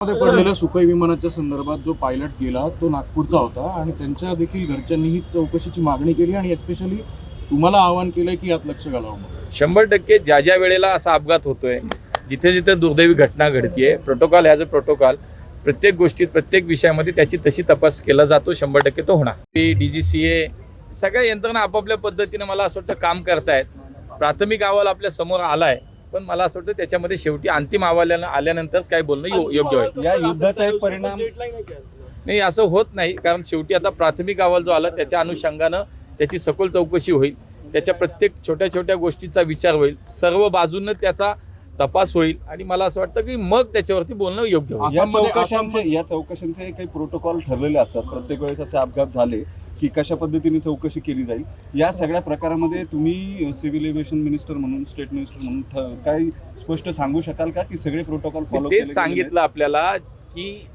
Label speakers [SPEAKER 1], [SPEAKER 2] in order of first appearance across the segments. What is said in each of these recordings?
[SPEAKER 1] पडलेल्या सुखोई विमानाच्या संदर्भात जो पायलट गेला तो नागपूरचा होता आणि त्यांच्या देखील घरच्यांनी ही चौकशीची मागणी केली आणि एस्पेशली तुम्हाला आवाहन केलंय की यात लक्ष घालावं.
[SPEAKER 2] 100% ज्या वेळेला असा अपघात होतोय, जिथे जिथे दुर्दैवी घटना घडतीये, प्रोटोकॉल ॲज अ प्रोटोकॉल प्रत्येक गोष्टीत प्रत्येक विषयामध्ये त्याची तशी तपास केला जातो. 100% तो होणार. DGCA सगळ्या यंत्रणा आपापल्या पद्धतीने मला असं वाटतं काम करतायत. प्राथमिक अहवाल आपल्या समोर आलाय, पण मला असं वाटतं त्याच्यामध्ये शेवटी अंतिम अहवाल आल्यानंतरच काय बोलणं योग्य होईल.
[SPEAKER 3] या युद्धाचा एक परिणाम
[SPEAKER 2] नाही, असं होत नाही, कारण शेवटी आता प्राथमिक अहवाल जो आला त्याच्या अनुषंगानं त्याची सखोल चौकशी होईल. त्याच्या प्रत्येक छोट्या छोट्या गोष्टीचा विचार होईल, सर्व बाजूनं त्याचा तपास होईल आणि मला असं वाटतं की मग त्याच्यावरती बोलणं योग्य होईल.
[SPEAKER 3] या चौकशांचे काही प्रोटोकॉल ठरलेले असतात. प्रत्येक वेळेस असे अपघात झाले की कशा पद्धतीने चौकशी केली जाईल. या सगळ्या प्रकारामध्ये तुम्ही सिव्हिल एव्हिएशन मिनिस्टर म्हणून, स्टेट मिनिस्टर म्हणून काही स्पष्ट सांगू शकाल का की सगळे प्रोटोकॉल फॉलो केले?
[SPEAKER 2] तेच सांगितलं आपल्याला की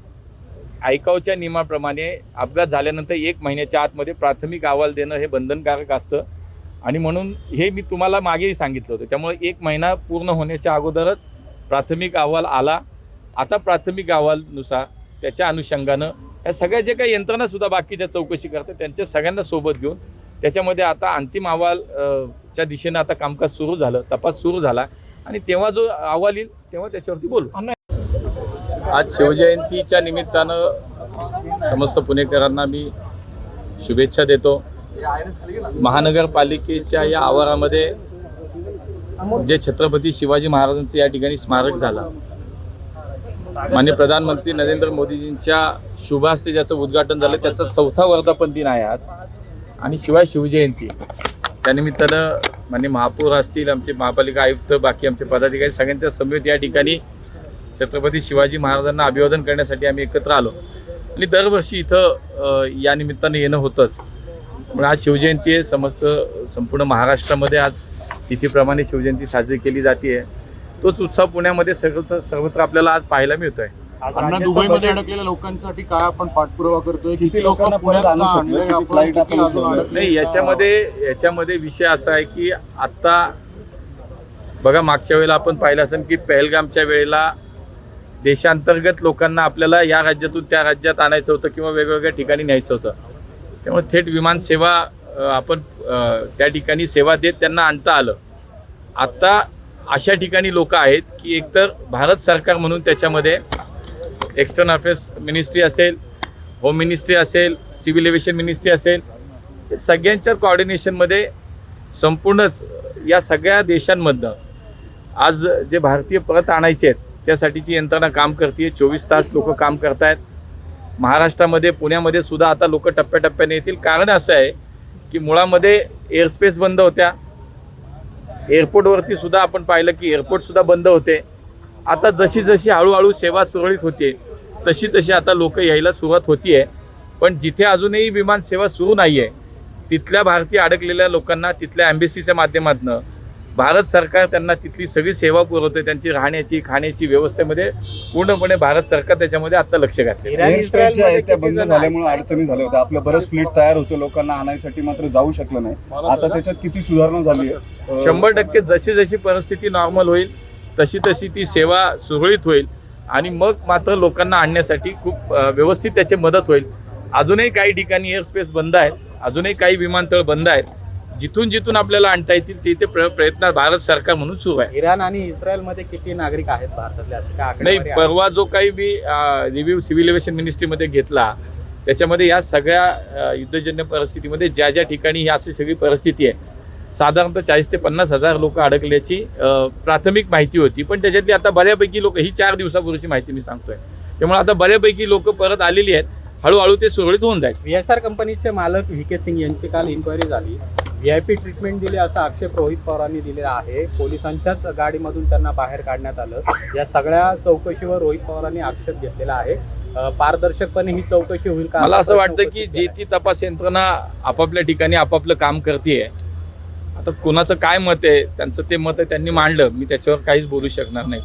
[SPEAKER 2] आयकाओच्या नियमाप्रमाणे अपघात झाल्यानंतर 1 महिन्याच्या आतमध्ये प्राथमिक अहवाल देणं हे बंधनकारक असतं आणि म्हणून हे मी तुम्हाला मागेही सांगितलं होतं. त्यामुळे 1 महिना पूर्ण होण्याच्या अगोदरच प्राथमिक अहवाल आला. आता प्राथमिक अहवालनुसार त्याच्या अनुषंगानं या सगळ्या जे काही यंत्रणासुद्धा बाकीच्या चौकशी करतात त्यांच्या सगळ्यांना सोबत घेऊन त्याच्यामध्ये आता अंतिम अहवाल च्या दिशेनं आता कामकाज सुरू झालं, तपास सुरू झाला आणि तेव्हा जो अहवाल येईल तेव्हा त्याच्यावरती बोलू. आज शिवजयंतीच्या निमित्तानं समस्त पुणेकरांना मी शुभेच्छा देतो. महानगरपालिकेच्या या आवारामध्ये जे छत्रपती शिवाजी महाराजांचं या ठिकाणी स्मारक झालं, माननीय प्रधानमंत्री नरेंद्र मोदीजींच्या शुभ हस्ते ज्याचं उद्घाटन झालं, त्याचा 4था वर्धापन दिन आहे आज आणि शिवाय शिवजयंती. त्यानिमित्तानं माननीय महापौर असतील, आमचे महापालिका आयुक्त, बाकी आमचे पदाधिकारी सगळ्यांच्या समवेत या ठिकाणी छत्रपती शिवाजी महाराजांना अभिवादन करण्यासाठी आम्ही एकत्र आलो आणि दरवर्षी इथं या निमित्तानं येणं होतंच. पण आज शिवजयंती आहे. संपूर्ण महाराष्ट्रामध्ये आज तिथीप्रमाणे शिवजयंती साजरी केली जाते. तोच उत्साह पुण्यामध्ये सर्वत्र आपल्याला आज पाहायला मिळतोय.
[SPEAKER 1] अण्णा दुबईमध्ये अडकलेल्या लोकांसाठी काय आपण पाठपुरावा करतोय?
[SPEAKER 3] किती लोकांना परत आणू शकतो?
[SPEAKER 2] नाही, याच्यामध्ये विषय असा आहे की आत्ता बघा, मागच्या वेळेला आपण पाहिलं असेल की पहलगामच्या वेळेला देशांतर्गत लोकांना आपल्याला या राज्यातून त्या राज्यात आणायचं होतं किंवा वेगवेगळ्या ठिकाणी न्यायचं होतं. त्यामुळे थेट विमान सेवा आपण त्या ठिकाणी सेवा देत त्यांना आणता आलं. आत्ता अशा ठिकाणी लोक आहेत की एकतर भारत सरकार म्हणून त्याच्यामध्ये एक्सटर्नल अफेअर्स मिनिस्ट्री असेल, होम मिनिस्ट्री असेल, सिव्हिल एव्हिएशन मिनिस्ट्री असेल, हे सगळ्यांच्या कोऑर्डिनेशनमध्ये संपूर्णच या सगळ्या देशांमधनं आज जे भारतीय परत आणायचे आहेत त्यासाठीची यंत्रणा काम करते. 24 तास लोक काम करत आहेत. महाराष्ट्रामध्ये, पुण्यामध्ये सुद्धा आता लोक टप्प्याटप्प्याने येतील. कारण असं आहे की मुळामध्ये एअरस्पेस बंद होत्या, एअरपोर्टवरती सुद्धा आपण पाहिलं की एअरपोर्टसुद्धा बंद होते. आता जशी जशी हळूहळू सेवा सुरळीत होते तशी तशी आता लोक यायला सुरुवात होती आहे. पण जिथे अजूनही विमान सेवा सुरू नाही आहे तिथल्या भारतीय अडकलेल्या लोकांना तिथल्या एम्बेसीच्या माध्यमातून भारत सरकार त्यांना तिथली सगळी सेवा पुरवते. त्यांची राहण्याची, खाण्याची व्यवस्थेमध्ये पूर्णपणे भारत सरकार त्याच्यामध्ये आता लक्ष घातले.
[SPEAKER 3] एअरस्पेस जे आहे त्या बंद झाल्यामुळे अडचणी झाल्या होत्या. आपलं बरंच फ्लीट तयार होतं, लोकांना आणायसाठी मात्र जाऊ शकलं नाही. आता त्याच्यात किती सुधारणा झाली आहे?
[SPEAKER 2] 100% जशी जशी परिस्थिती नॉर्मल होईल तशी तशी ती सेवा सुरळीत होईल आणि मग मात्र लोकांना आणण्यासाठी खूप व्यवस्थित त्याची मदत होईल. अजूनही काही ठिकाणी एअरस्पेस बंद आहेत, अजूनही काही विमानतळ बंद आहेत. जिथून जिथून आपल्याला आणता येतील तिथे प्रयत्न भारत सरकार म्हणून सुरू आहे.
[SPEAKER 4] इराण आणि इस्रायलमध्ये किती नागरिक आहेत भारतातले?
[SPEAKER 2] नाही, परवा जो काही मी रिव्ह्यू सिव्हिल एव्हिएशन मिनिस्ट्रीमध्ये घेतला त्याच्यामध्ये या सगळ्या युद्धजन्य परिस्थितीमध्ये ज्या ज्या ठिकाणी ही अशी सगळी परिस्थिती आहे साधारणतः 40 ते 50 हजार लोक अडकल्याची प्राथमिक माहिती होती. पण त्याच्यातली आता बऱ्यापैकी लोक, ही 4 दिवसापूर्वीची माहिती मी सांगतोय, त्यामुळे आता बऱ्यापैकी लोक परत आलेली आहेत. हळूहळू ते सुरळीत होऊन जाईल.
[SPEAKER 4] VSR कंपनीचे मालक VK सिंग यांची काल इन्क्वायरी झाली. VIP ट्रीटमेंट दिली असा आक्षेप रोहित पवारांनी दिलेला आहे. पोलिसांच्याच गाडीमधून त्यांना बाहेर काढण्यात आलं. या सगळ्या चौकशीवर रोहित पवारांनी आक्षेप घेतलेला आहे. पारदर्शकपणे ही चौकशी होईल का?
[SPEAKER 2] मला असं वाटतं की जे ती तपास यंत्रणा आपापल्या ठिकाणी आपापलं काम करते. आता कोणाचं काय मत आहे, त्यांचं ते मत आहे, त्यांनी मांडलं, मी त्याच्यावर काहीच बोलू शकणार नाही.